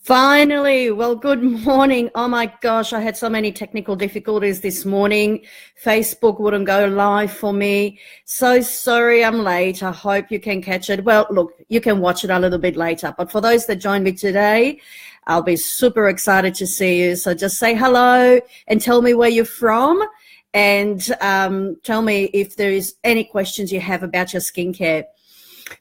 Finally, well, good morning. Oh my gosh, I had so many technical difficulties this morning. Facebook wouldn't go live for me. So sorry I'm late. I hope you can catch it. Well, look, you can watch it a little bit later. But for those that joined me today, I'll be super excited to see you. So just say hello and tell me where you're from, and tell me if there is any questions you have about your skincare.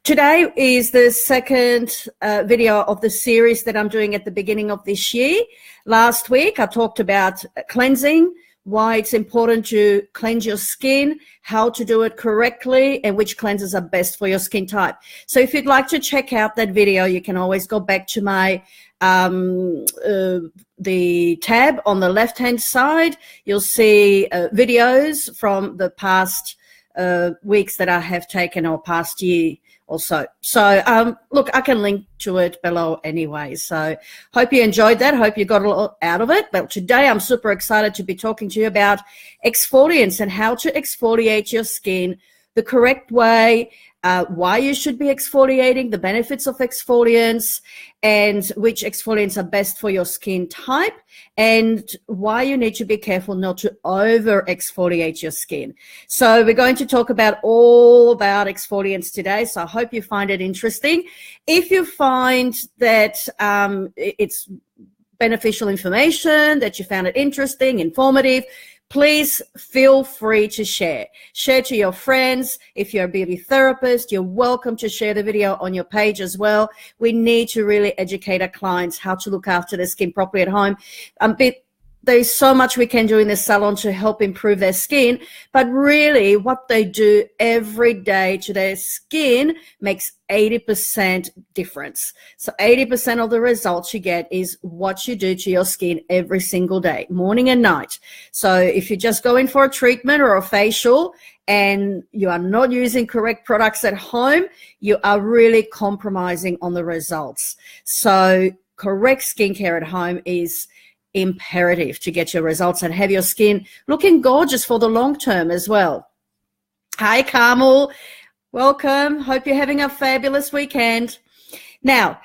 Today is the second video of the series that I'm doing at the beginning of this year. Last week, I talked about cleansing, why it's important to cleanse your skin, how to do it correctly, and which cleansers are best for your skin type. So if you'd like to check out that video, you can always go back to my the tab on the left-hand side. You'll see videos from the past weeks that I have taken, or past year also. So look, I can link to it below anyway. So hope you enjoyed that. Hope you got a lot out of it. But today I'm super excited to be talking to you about exfoliants and how to exfoliate your skin the correct way, why you should be exfoliating, the benefits of exfoliants, and which exfoliants are best for your skin type, and why you need to be careful not to over-exfoliate your skin. So we're going to talk about all about exfoliants today, so I hope you find it interesting. If you find that it's beneficial information, that you found it interesting, informative, please feel free to share. Share to your friends. If you're a beauty therapist, you're welcome to share the video on your page as well. We need to really educate our clients how to look after their skin properly at home. There's so much we can do in the salon to help improve their skin, but really what they do every day to their skin makes 80% difference. So 80% of the results you get is what you do to your skin every single day, morning and night. So if you just go in for a treatment or a facial and you are not using correct products at home, you are really compromising on the results. So correct skincare at home is imperative to get your results and have your skin looking gorgeous for the long term as well. Hi, Carmel. Welcome. Hope you're having a fabulous weekend. Now,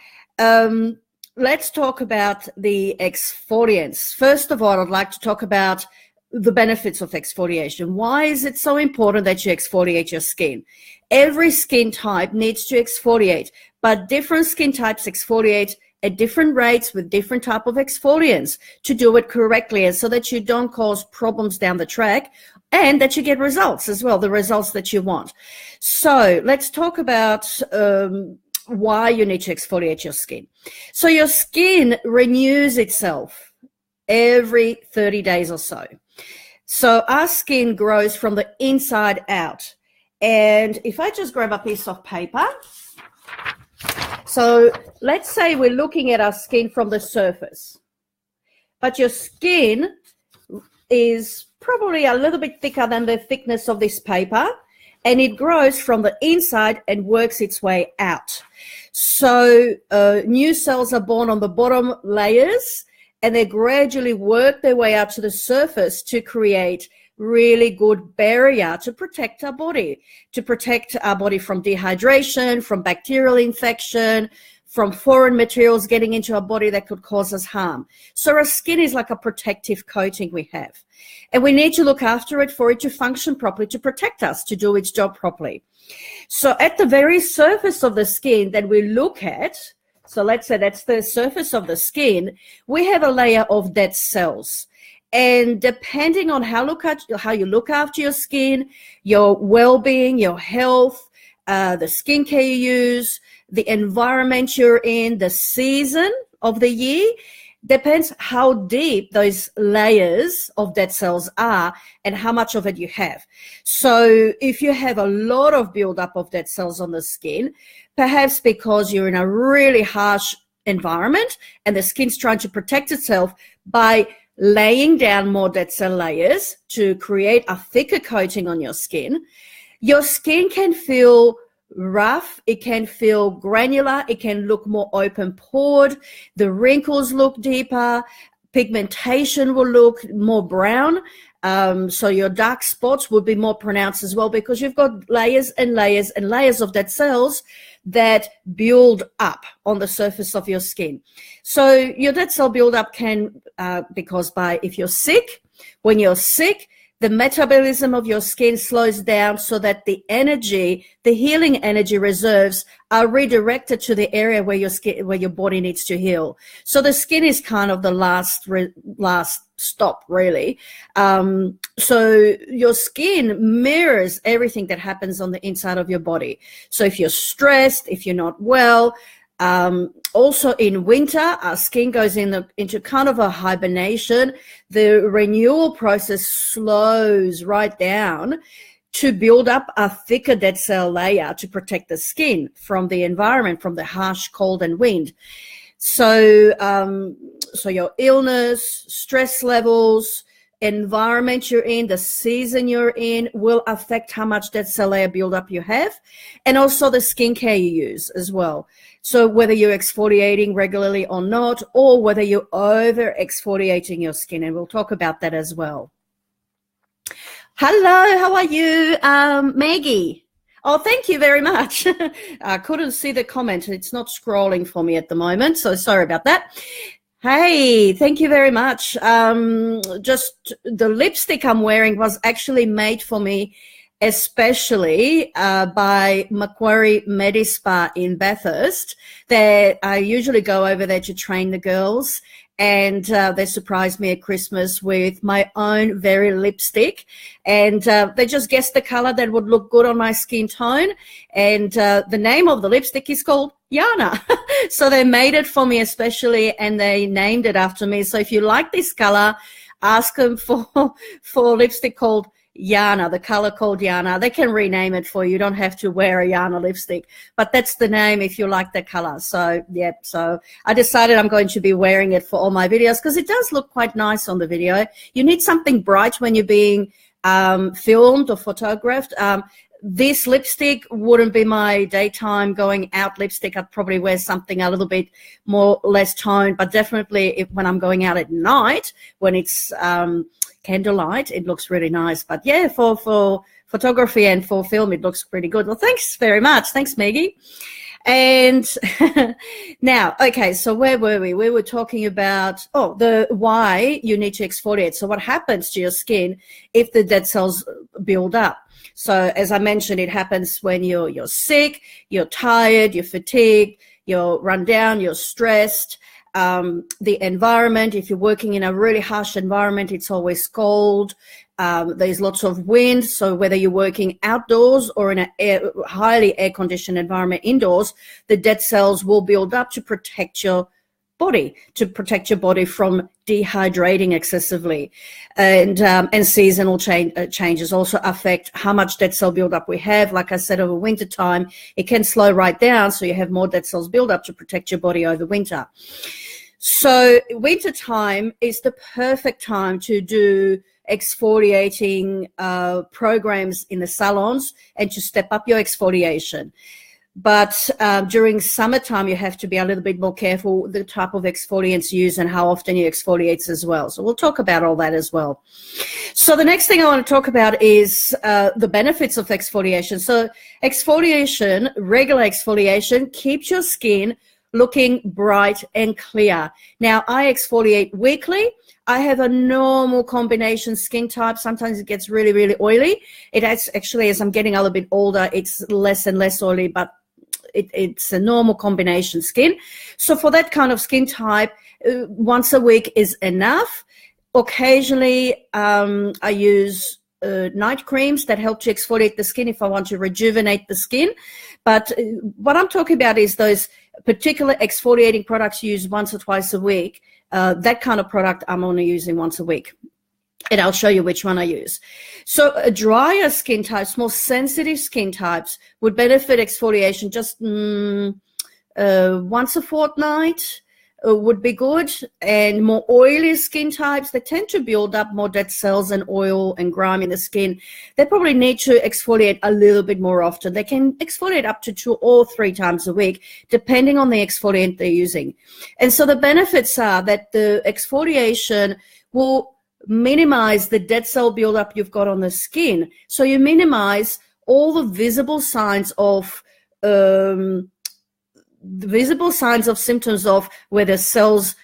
let's talk about the exfoliants. First of all, I'd like to talk about the benefits of exfoliation. Why is it so important that you exfoliate your skin? Every skin type needs to exfoliate, but different skin types exfoliate at different rates with different type of exfoliants to do it correctly, and so that you don't cause problems down the track and that you get results as well, the results that you want. So let's talk about why you need to exfoliate your skin. So your skin renews itself every 30 days or so. So our skin grows from the inside out. And if I just grab a piece of paper, so let's say we're looking at our skin from the surface, but your skin is probably a little bit thicker than the thickness of this paper, and it grows from the inside and works its way out. So new cells are born on the bottom layers, and they gradually work their way out to the surface to create really good barrier to protect our body, from dehydration, from bacterial infection, from foreign materials getting into our body that could cause us harm. So our skin is like a protective coating we have, and we need to look after it for it to function properly, to protect us, to do its job properly. So at the very surface of the skin that we look at, so let's say that's the surface of the skin, we have a layer of dead cells. And depending on how you look after your skin, your well-being, your health, the skincare you use, the environment you're in, the season of the year, depends how deep those layers of dead cells are and how much of it you have. So if you have a lot of buildup of dead cells on the skin, perhaps because you're in a really harsh environment and the skin's trying to protect itself by laying down more dead cell layers to create a thicker coating on your skin can feel rough, it can feel granular, it can look more open pored, the wrinkles look deeper, pigmentation will look more brown. So your dark spots will be more pronounced as well, because you've got layers and layers and layers of dead cells that build up on the surface of your skin. So your dead cell buildup can, because if you're sick, when you're sick, the metabolism of your skin slows down so that the energy, the healing energy reserves are redirected to the area where your body needs to heal. So the skin is kind of the last stop, really. So your skin mirrors everything that happens on the inside of your body. So if you're stressed, if you're not well, also in winter, our skin goes into kind of a hibernation. The renewal process slows right down to build up a thicker dead cell layer to protect the skin from the environment, from the harsh cold and wind. So, so your illness, stress levels, environment you're in, the season you're in will affect how much dead cell layer buildup you have, and also the skincare you use as well. So whether you're exfoliating regularly or not, or whether you're over-exfoliating your skin, and we'll talk about that as well. Hello, how are you, Maggie? Oh, thank you very much. I couldn't see the comment. It's not scrolling for me at the moment, so sorry about that. Hey, thank you very much. Just the lipstick I'm wearing was actually made for me, especially by Macquarie Medispa in Bathurst. I usually go over there to train the girls, and they surprised me at Christmas with my own very lipstick, and they just guessed the color that would look good on my skin tone, and the name of the lipstick is called Yana. So they made it for me especially, and they named it after me. So if you like this color, ask them for lipstick called Yana, the color called Yana. They can rename it for you. You don't have to wear a Yana lipstick, but that's the name if you like the color. So yeah, so I decided I'm going to be wearing it for all my videos because it does look quite nice on the video. You need something bright when you're being filmed or photographed. This lipstick wouldn't be my daytime going out lipstick. I'd probably wear something a little bit less toned, but definitely when I'm going out at night, when it's candlelight, it looks really nice. But yeah, for photography and for film, it looks pretty good. Well, thanks very much. Thanks, Maggie. And now, okay, so where were we? We were talking about, the why you need to exfoliate. So what happens to your skin if the dead cells build up? So as I mentioned, it happens when you're sick, you're tired, you're fatigued, you're run down, you're stressed. The environment, if you're working in a really harsh environment, it's always cold. There's lots of wind. So whether you're working outdoors or in a highly air-conditioned environment indoors, the dead cells will build up to protect your body, from dehydrating excessively. And seasonal changes also affect how much dead cell buildup we have. Like I said, over winter time, it can slow right down, so you have more dead cells build up to protect your body over winter. So winter time is the perfect time to do exfoliating programs in the salons and to step up your exfoliation. But during summertime, you have to be a little bit more careful the type of exfoliants you use and how often you exfoliate as well. So we'll talk about all that as well. So the next thing I want to talk about is the benefits of exfoliation. So exfoliation, regular exfoliation, keeps your skin looking bright and clear. Now, I exfoliate weekly. I have a normal combination skin type. Sometimes it gets really, really oily. It actually, as I'm getting a little bit older, it's less and less oily, but it's a normal combination skin. So for that kind of skin type, once a week is enough. Occasionally, I use night creams that help to exfoliate the skin if I want to rejuvenate the skin. But what I'm talking about is those particular exfoliating products used once or twice a week. That kind of product I'm only using once a week. And I'll show you which one I use. So drier skin types, more sensitive skin types would benefit exfoliation just once a fortnight, would be good, and more oily skin types that tend to build up more dead cells and oil and grime in the skin, they probably need to exfoliate a little bit more often. They can exfoliate up to 2 or 3 times a week, depending on the exfoliant they're using. And so the benefits are that the exfoliation will minimize the dead cell buildup you've got on the skin. So you minimize all the visible signs of symptoms of where the cells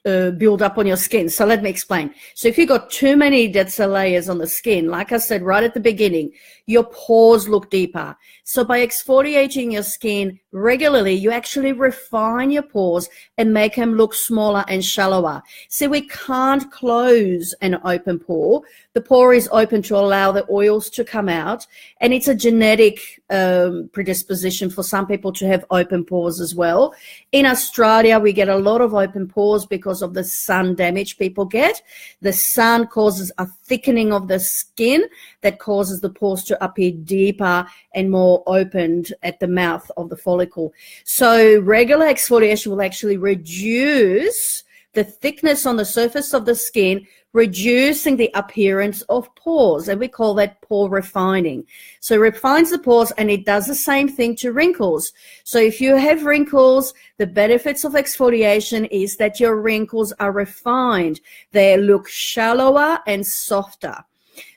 build up on your skin. So let me explain. So if you've got too many dead cell layers on the skin, like I said right at the beginning, your pores look deeper. So by exfoliating your skin regularly, you actually refine your pores and make them look smaller and shallower. See, we can't close an open pore. The pore is open to allow the oils to come out, and it's a genetic predisposition for some people to have open pores as well. In Australia, we get a lot of open pores because of the sun damage people get. The sun causes a thickening of the skin that causes the pores to appear deeper and more opened at the mouth of the follicle. So regular exfoliation will actually reduce the thickness on the surface of the skin, reducing the appearance of pores, and we call that pore refining. So it refines the pores, and it does the same thing to wrinkles. So if you have wrinkles, the benefits of exfoliation is that your wrinkles are refined. They look shallower and softer.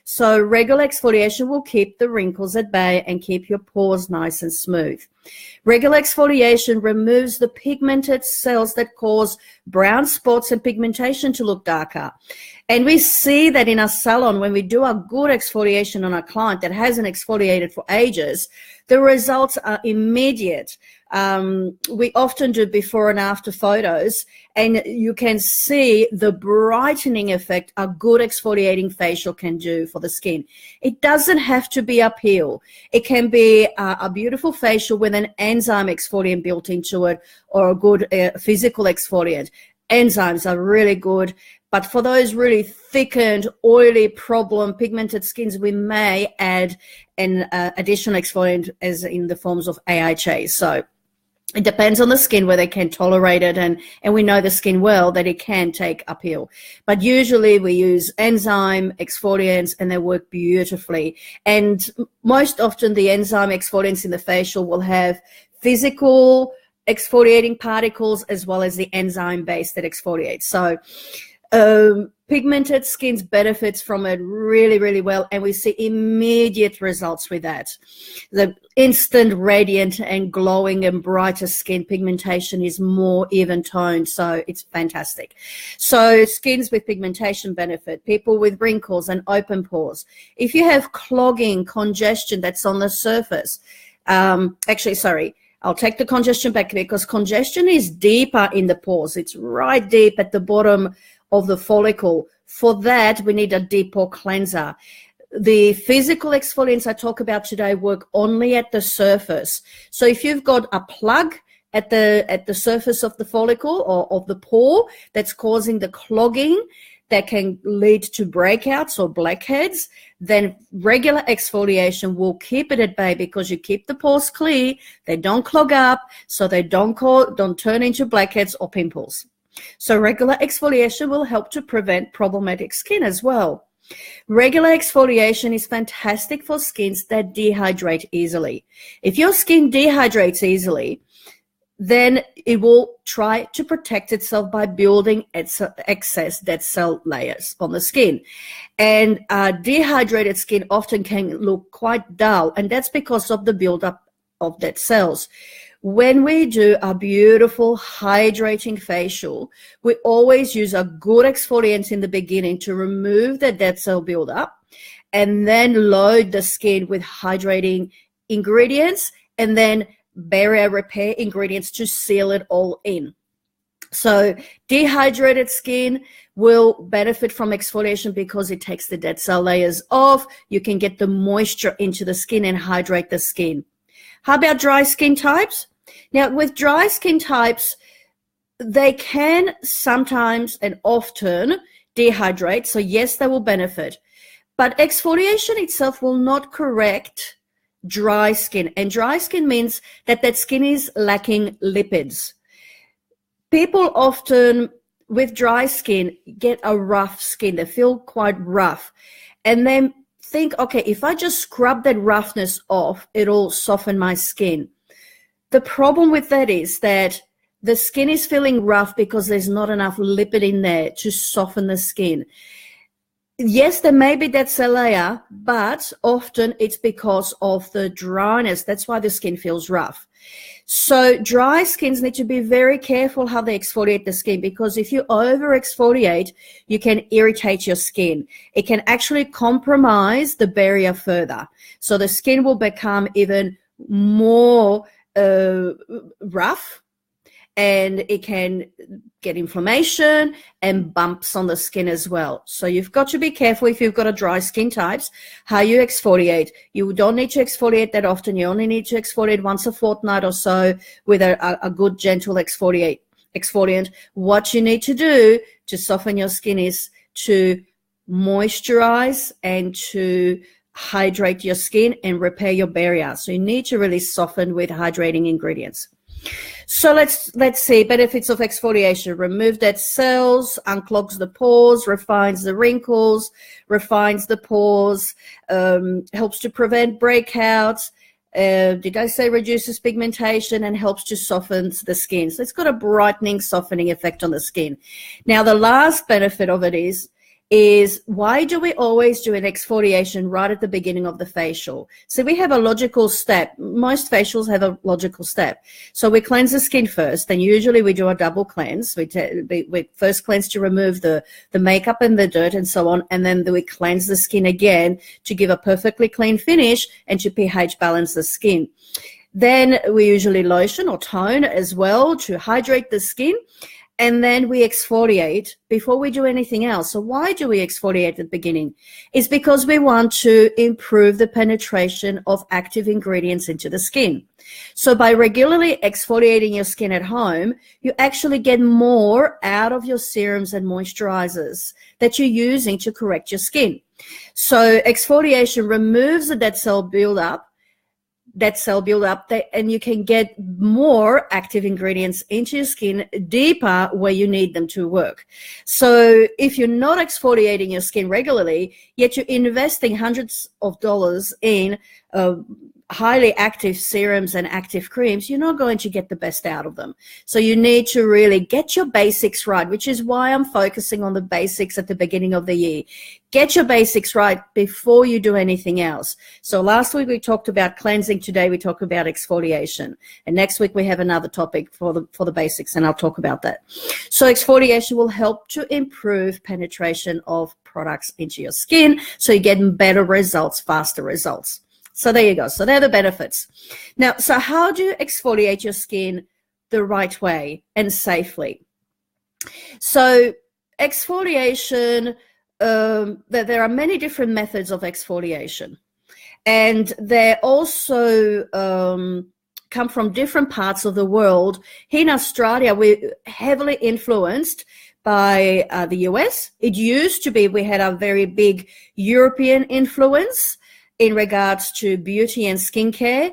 So regular exfoliation will keep the wrinkles at bay and keep your pores nice and smooth. Regular exfoliation removes the pigmented cells that cause brown spots and pigmentation to look darker. And we see that in our salon, when we do a good exfoliation on a client that hasn't exfoliated for ages, the results are immediate. We often do before and after photos, and you can see the brightening effect a good exfoliating facial can do for the skin. It doesn't have to be a peel. It can be a beautiful facial with an enzyme exfoliant built into it, or a good physical exfoliant. Enzymes are really good, but for those really thickened, oily, pigmented skins, we may add an additional exfoliant, as in the forms of AHA. So it depends on the skin whether they can tolerate it, and we know the skin well that it can take a peel. But usually we use enzyme exfoliants, and they work beautifully. And most often the enzyme exfoliants in the facial will have physical exfoliating particles as well as the enzyme base that exfoliates. So pigmented skins benefits from it really, really well, and we see immediate results with that. The instant radiant and glowing and brighter skin pigmentation is more even toned, so it's fantastic. So skins with pigmentation benefit, people with wrinkles and open pores. If you have clogging, congestion that's on the surface, I'll take the congestion back, because congestion is deeper in the pores. It's right deep at the bottom of the follicle. For that, we need a deep pore cleanser. The physical exfoliants I talk about today work only at the surface. So if you've got a plug at the surface of the follicle or of the pore that's causing the clogging that can lead to breakouts or blackheads, then regular exfoliation will keep it at bay, because you keep the pores clear, they don't clog up, so they don't turn into blackheads or pimples. So regular exfoliation will help to prevent problematic skin as well. Regular exfoliation is fantastic for skins that dehydrate easily. If your skin dehydrates easily, then it will try to protect itself by building excess dead cell layers on the skin. And dehydrated skin often can look quite dull, and that's because of the buildup of dead cells. When we do a beautiful hydrating facial, we always use a good exfoliant in the beginning to remove the dead cell buildup, and then load the skin with hydrating ingredients, and then barrier repair ingredients to seal it all in. So dehydrated skin will benefit from exfoliation because it takes the dead cell layers off. You can get the moisture into the skin and hydrate the skin. How about dry skin types? Now, with dry skin types, they can sometimes and often dehydrate. So yes, they will benefit, but exfoliation itself will not correct dry skin. And dry skin means that skin is lacking lipids. people often with dry skin get a rough skin. They feel quite rough, and then think, okay, if I just scrub that roughness off, it'll soften my skin. The problem with that is that the skin is feeling rough because there's not enough lipid in there to soften the skin. Yes, there may be that cell layer, but often it's because of the dryness. That's why the skin feels rough. So dry skins need to be very careful how they exfoliate the skin, because if you over-exfoliate, you can irritate your skin. It can actually compromise the barrier further. So the skin will become even more rough, and it can get inflammation and bumps on the skin as well. So you've got to be careful if you've got a dry skin types, how you exfoliate. You don't need to exfoliate that often. You only need to exfoliate once a fortnight or so with a good gentle exfoliant. What you need to do to soften your skin is to moisturize and to hydrate your skin and repair your barrier. So you need to really soften with hydrating ingredients. So let's see benefits of exfoliation. Remove dead cells, unclogs the pores, refines the wrinkles, refines the pores, helps to prevent breakouts. Did I say reduces pigmentation and helps to soften the skin? So it's got a brightening, softening effect on the skin. Now, the last benefit of it is why do we always do an exfoliation right at the beginning of the facial? So we have a logical step. Most facials have a logical step. So we cleanse the skin first, then usually we do a double cleanse. We first cleanse to remove the makeup and the dirt and so on, and then we cleanse the skin again to give a perfectly clean finish and to pH balance the skin. Then we usually lotion or tone as well to hydrate the skin. And then we exfoliate before we do anything else. So why do we exfoliate at the beginning? It's because we want to improve the penetration of active ingredients into the skin. So by regularly exfoliating your skin at home, you actually get more out of your serums and moisturizers that you're using to correct your skin. So exfoliation removes the dead cell buildup, and you can get more active ingredients into your skin deeper where you need them to work. So if you're not exfoliating your skin regularly, yet you're investing hundreds of dollars in highly active serums and active creams, you're not going to get the best out of them. So you need to really get your basics right, which is why I'm focusing on the basics at the beginning of the year. Get your basics right before you do anything else. So last week we talked about cleansing. Today we talk about exfoliation. And next week we have another topic for the basics, and I'll talk about that. So exfoliation will help to improve penetration of products into your skin, so you get better results, faster results. So there you go. So they're the benefits. Now, so how do you exfoliate your skin the right way and safely? So exfoliation, there are many different methods of exfoliation, and they also come from different parts of the world. Here in Australia, we're heavily influenced by the US. It used to be we had a very big European influence in regards to beauty and skincare.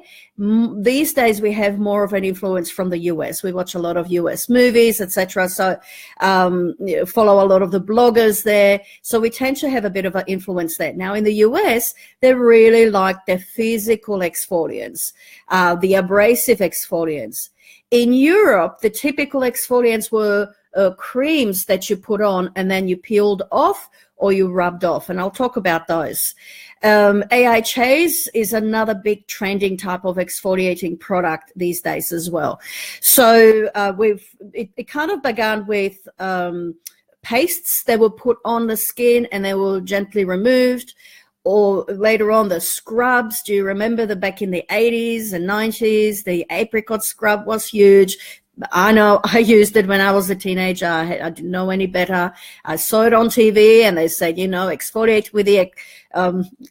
These days we have more of an influence from the US. We watch a lot of US movies, etc. So follow a lot of the bloggers there. So we tend to have a bit of an influence there. Now in the US, they really like the physical exfoliants, the abrasive exfoliants. In Europe, the typical exfoliants were creams that you put on and then you peeled off or you rubbed off, and I'll talk about those. AHAs is another big trending type of exfoliating product these days as well. So it kind of began with pastes that were put on the skin and they were gently removed, or later on the scrubs. Do you remember back in the 80s and 90s, the apricot scrub was huge. I know I used it when I was a teenager. I didn't know any better. I saw it on TV and they said, exfoliate with the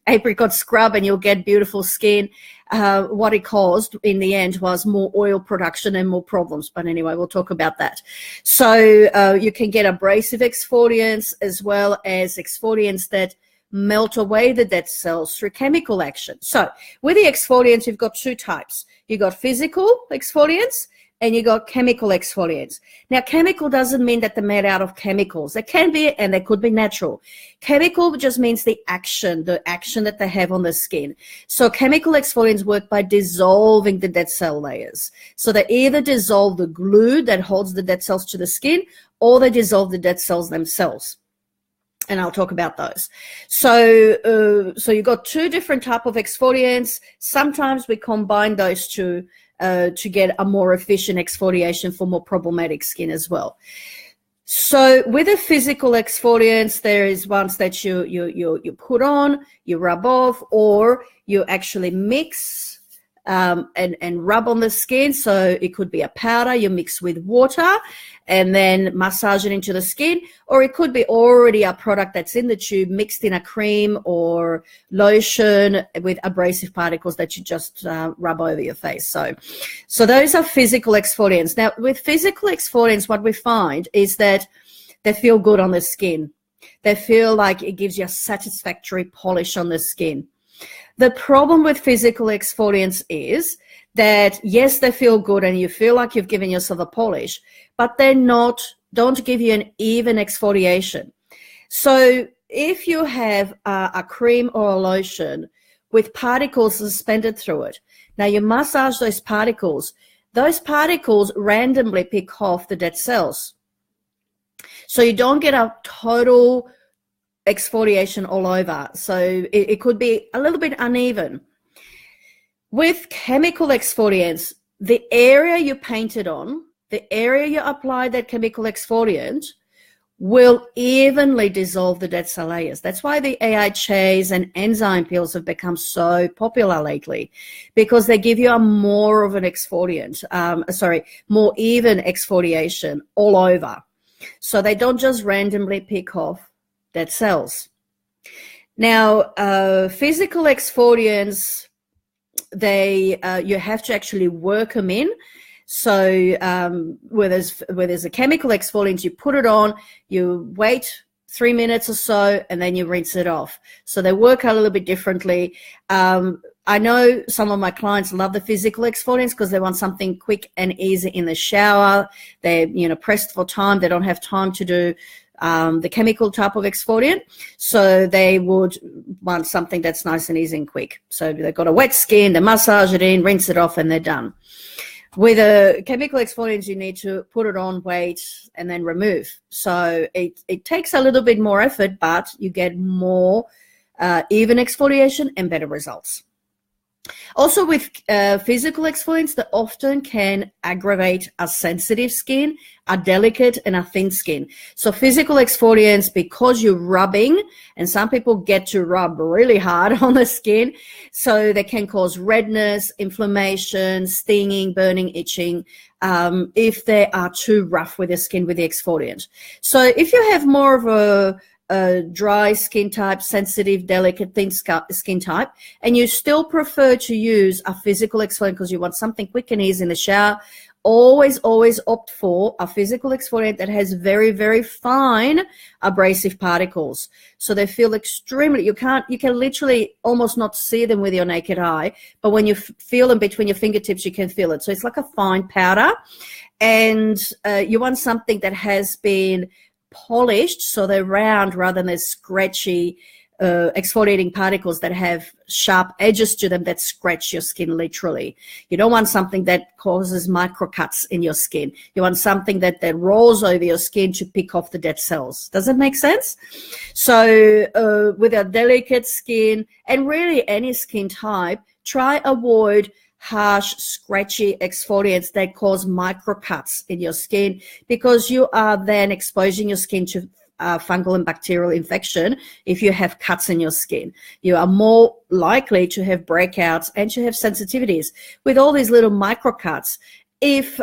apricot scrub and you'll get beautiful skin. What it caused in the end was more oil production and more problems. But anyway, we'll talk about that. So you can get abrasive exfoliants as well as exfoliants that melt away the dead cells through chemical action. So with the exfoliants, you've got two types. You've got physical exfoliants, and you got chemical exfoliants. Now, chemical doesn't mean that they're made out of chemicals. They can be, and they could be natural. Chemical just means the action that they have on the skin. So chemical exfoliants work by dissolving the dead cell layers. So they either dissolve the glue that holds the dead cells to the skin, or they dissolve the dead cells themselves. And I'll talk about those. So you've got two different type of exfoliants. Sometimes we combine those two to get a more efficient exfoliation for more problematic skin as well. So with the physical exfoliants, there is ones that you put on, you rub off, or you actually mix and rub on the skin. So it could be a powder you mix with water and then massage it into the skin, or it could be already a product that's in the tube mixed in a cream or lotion with abrasive particles that you just rub over your face. So those are physical exfoliants. Now, with physical exfoliants, what we find is that they feel good on the skin. They feel like it gives you a satisfactory polish on the skin. The problem with physical exfoliants is that, yes, they feel good and you feel like you've given yourself a polish, but don't give you an even exfoliation. So if you have a cream or a lotion with particles suspended through it, now you massage those particles randomly pick off the dead cells. So you don't get a total exfoliation all over. So it could be a little bit uneven. With chemical exfoliants, the area you painted on, the area you apply that chemical exfoliant will evenly dissolve the dead cell layers. That's why the AHAs and enzyme peels have become so popular lately, because they give you a more of an exfoliant, more even exfoliation all over. So they don't just randomly pick off dead cells. Now, physical exfoliants, you have to actually work them in. So where there's a chemical exfoliant, you put it on, you wait 3 minutes or so, and then you rinse it off. So they work a little bit differently. I know some of my clients love the physical exfoliants because they want something quick and easy in the shower. They're pressed for time. They don't have time to do the chemical type of exfoliant, so they would want something that's nice and easy and quick. So they've got a wet skin, they massage it in, rinse it off, and they're done. With a chemical exfoliant, you need to put it on, wait, and then remove. So it takes a little bit more effort, but you get more even exfoliation and better results. Also with physical exfoliants, they often can aggravate a sensitive skin, a delicate and a thin skin. So physical exfoliants, because you're rubbing, and some people get to rub really hard on the skin, so they can cause redness, inflammation, stinging, burning, itching, if they are too rough with the skin with the exfoliant. So if you have more of a dry skin type, sensitive, delicate, thin skin type, and you still prefer to use a physical exfoliant because you want something quick and easy in the shower, always opt for a physical exfoliant that has very, very fine abrasive particles. So they feel extremely, you can literally almost not see them with your naked eye, but when you feel them between your fingertips, you can feel it. So it's like a fine powder, and you want something that has been polished, so they're round rather than those scratchy exfoliating particles that have sharp edges to them that scratch your skin literally. You don't want something that causes microcuts in your skin. You want something that rolls over your skin to pick off the dead cells. Does that make sense? So with a delicate skin, and really any skin type, try avoid harsh, scratchy exfoliants that cause microcuts in your skin, because you are then exposing your skin to fungal and bacterial infection. If you have cuts in your skin, you are more likely to have breakouts and to have sensitivities. With all these little microcuts, if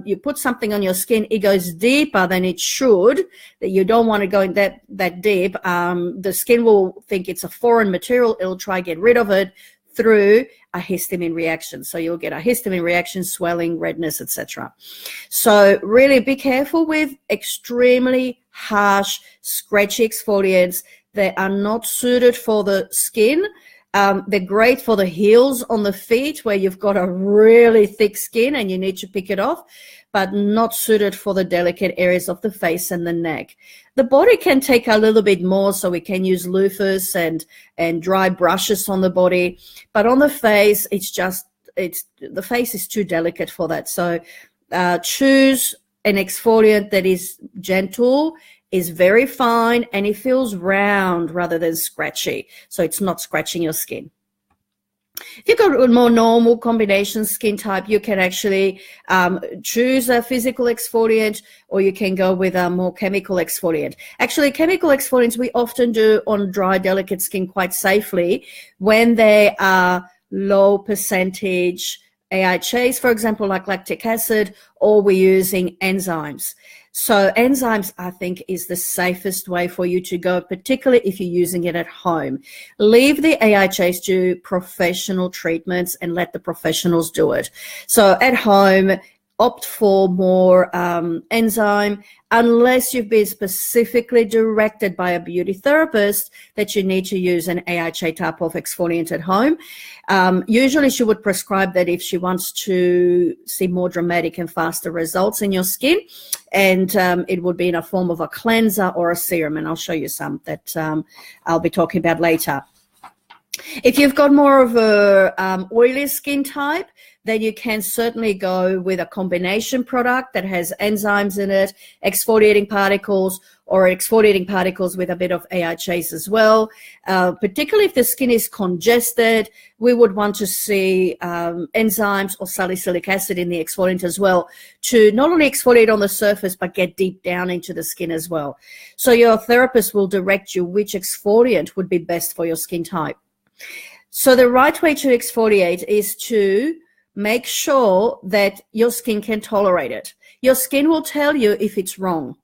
you put something on your skin, it goes deeper than it should, that you don't want to go in that deep. The skin will think it's a foreign material. It'll try to get rid of it through a histamine reaction. So you'll get a histamine reaction, swelling, redness, etc. So really be careful with extremely harsh, scratchy exfoliants. They are not suited for the skin. They're great for the heels on the feet where you've got a really thick skin and you need to pick it off, but not suited for the delicate areas of the face and the neck. The body can take a little bit more, so we can use loofahs and dry brushes on the body, but on the face, the face is too delicate for that. So choose an exfoliant that is gentle, is very fine, and it feels round rather than scratchy, so it's not scratching your skin. If you've got a more normal combination skin type, you can actually choose a physical exfoliant, or you can go with a more chemical exfoliant. Actually, chemical exfoliants we often do on dry, delicate skin quite safely when they are low percentage AHAs, for example, like lactic acid, or we're using enzymes. So enzymes, I think, is the safest way for you to go, particularly if you're using it at home. Leave the AHAs to professional treatments and let the professionals do it. So at home, opt for more enzyme, unless you've been specifically directed by a beauty therapist that you need to use an AHA type of exfoliant at home. Usually she would prescribe that if she wants to see more dramatic and faster results in your skin, and it would be in a form of a cleanser or a serum, and I'll show you some that I'll be talking about later. If you've got more of a oily skin type, then you can certainly go with a combination product that has enzymes in it, exfoliating particles, or exfoliating particles with a bit of AHAs as well. Particularly if the skin is congested, we would want to see enzymes or salicylic acid in the exfoliant as well, to not only exfoliate on the surface but get deep down into the skin as well. So your therapist will direct you which exfoliant would be best for your skin type. So the right way to exfoliate is to make sure that your skin can tolerate it. Your skin will tell you if it's wrong.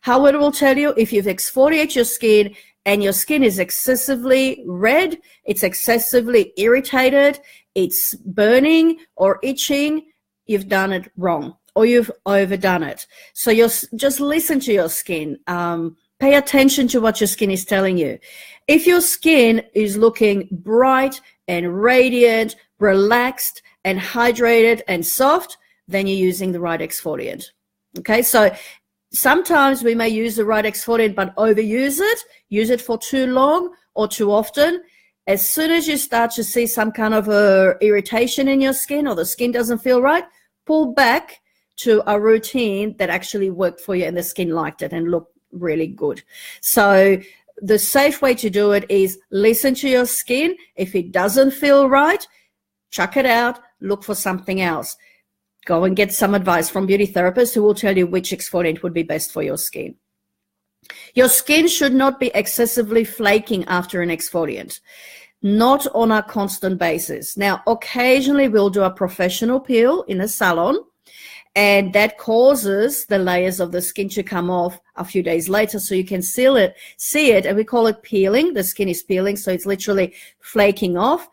How it will tell you if you've exfoliated your skin and your skin is excessively red, it's excessively irritated, it's burning or itching, you've done it wrong or you've overdone it. So just listen to your skin. Pay attention to what your skin is telling you. If your skin is looking bright and radiant, relaxed and hydrated and soft, then you're using the right exfoliant. Okay, so sometimes we may use the right exfoliant but overuse it, use it for too long or too often. As soon as you start to see some kind of irritation in your skin or the skin doesn't feel right, pull back to a routine that actually worked for you and the skin liked it and looked really good. So the safe way to do it is listen to your skin. If it doesn't feel right, chuck it out, look for something else. Go and get some advice from beauty therapists who will tell you which exfoliant would be best for your skin. Your skin should not be excessively flaking after an exfoliant, not on a constant basis. Now, occasionally we'll do a professional peel in a salon, and that causes the layers of the skin to come off a few days later, so you can see it, and we call it peeling. The skin is peeling, so it's literally flaking off.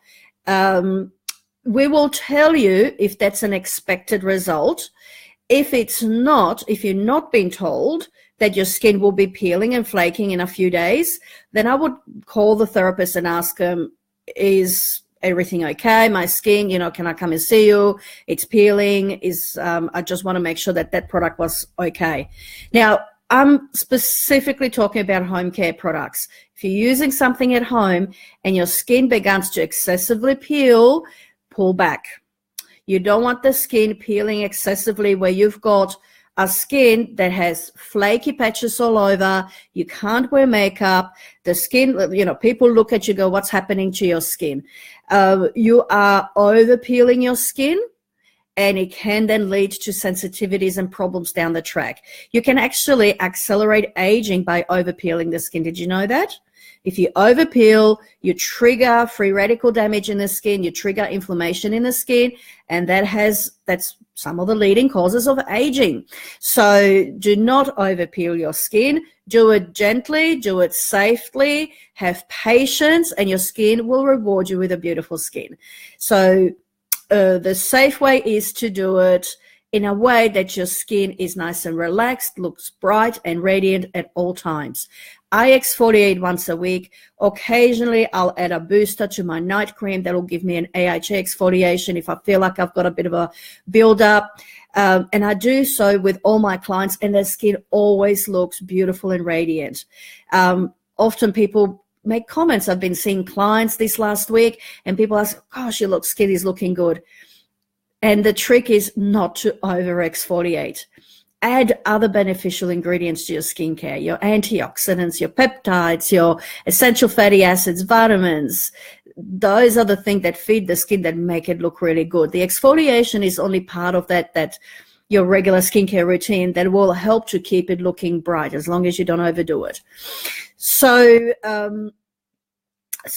We will tell you if that's an expected result. If it's not, if you're not being told that your skin will be peeling and flaking in a few days, then I would call the therapist and ask them, is everything okay? My skin, can I come and see you? It's peeling. I just want to make sure that that product was okay. Now, I'm specifically talking about home care products. If you're using something at home and your skin begins to excessively peel, pull back. You don't want the skin peeling excessively where you've got a skin that has flaky patches all over. You can't wear makeup. The skin, people look at you, go, what's happening to your skin? You are over peeling your skin, and it can then lead to sensitivities and problems down the track. You can actually accelerate aging by over peeling the skin. Did you know that? If you over peel, you trigger free radical damage in the skin, you trigger inflammation in the skin, and that's some of the leading causes of aging. So do not over peel your skin. Do it gently, do it safely, have patience, and your skin will reward you with a beautiful skin. So the safe way is to do it in a way that your skin is nice and relaxed, looks bright and radiant at all times. I exfoliate once a week. Occasionally, I'll add a booster to my night cream that will give me an AHA exfoliation if I feel like I've got a bit of a build-up. And I do so with all my clients, and their skin always looks beautiful and radiant. Often people make comments. I've been seeing clients this last week, and people ask, gosh, your skin is looking good. And the trick is not to over-exfoliate. Add other beneficial ingredients to your skincare, your antioxidants, your peptides, your essential fatty acids, vitamins. Those are the things that feed the skin that make it look really good. The exfoliation is only part of that your regular skincare routine that will help to keep it looking bright as long as you don't overdo it. So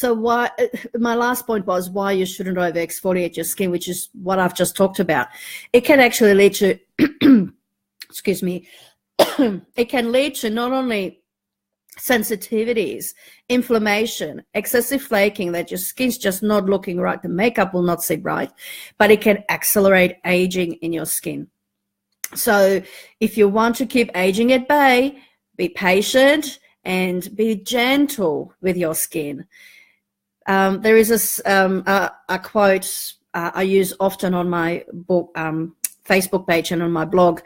why, my last point was why you shouldn't over-exfoliate your skin, which is what I've just talked about. It can actually lead to excuse me, it can lead to not only sensitivities, inflammation, excessive flaking, that your skin's just not looking right, the makeup will not sit right, but it can accelerate aging in your skin. So if you want to keep aging at bay, be patient and be gentle with your skin. There is a quote I use often on my book, Facebook page and on my blog.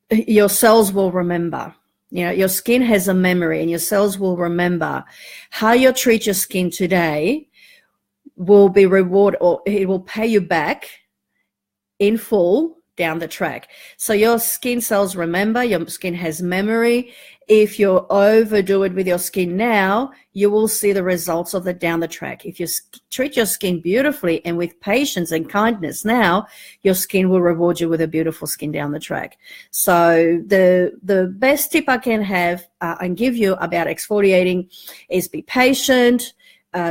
Your cells will remember. You know, your skin has a memory, and your cells will remember. How you treat your skin today will be rewarded, or it will pay you back in full down the track. So your skin cells remember, your skin has memory. If you overdo it with your skin now, you will see the results of that down the track. If you treat your skin beautifully and with patience and kindness now, your skin will reward you with a beautiful skin down the track. So the best tip I can have and give you about exfoliating is be patient,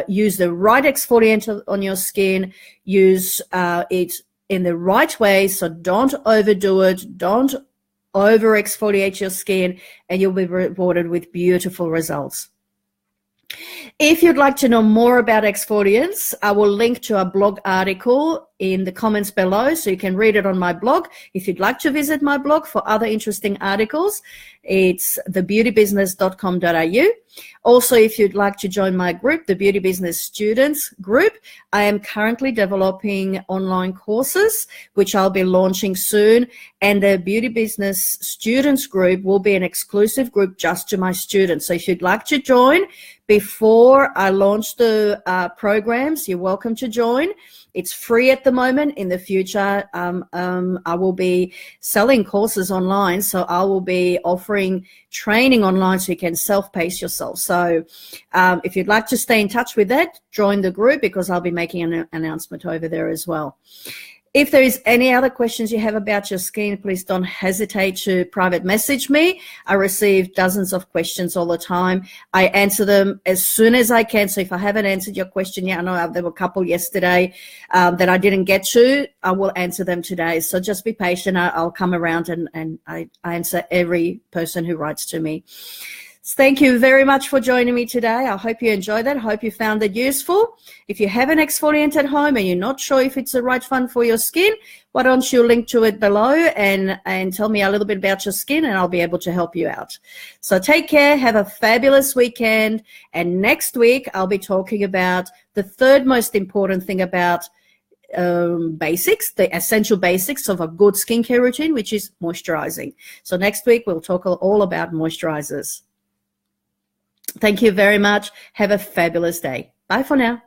use the right exfoliant on your skin, use it in the right way. So don't overdo it. Don't over exfoliate your skin, and you'll be rewarded with beautiful results. If you'd like to know more about exfoliants, I will link to a blog article in the comments below, so you can read it on my blog. If you'd like to visit my blog for other interesting articles, it's thebeautybusiness.com.au. Also, if you'd like to join my group, the Beauty Business Students Group, I am currently developing online courses, which I'll be launching soon. And the Beauty Business Students Group will be an exclusive group just to my students. So if you'd like to join before I launch the programs, you're welcome to join. It's free at the moment. In the future, I will be selling courses online, so I will be offering training online so you can self-pace yourself. So if you'd like to stay in touch with that, join the group, because I'll be making an announcement over there as well. If there is any other questions you have about your skin, please don't hesitate to private message me. I receive dozens of questions all the time. I answer them as soon as I can. So if I haven't answered your question yet, I know there were a couple yesterday that I didn't get to, I will answer them today. So just be patient. I'll come around and I answer every person who writes to me. Thank you very much for joining me today. I hope you enjoyed that. I hope you found it useful. If you have an exfoliant at home and you're not sure if it's the right one for your skin, why don't you link to it below and tell me a little bit about your skin, and I'll be able to help you out. So take care. Have a fabulous weekend. And next week, I'll be talking about the third most important thing about basics, the essential basics of a good skincare routine, which is moisturizing. So next week, we'll talk all about moisturizers. Thank you very much. Have a fabulous day. Bye for now.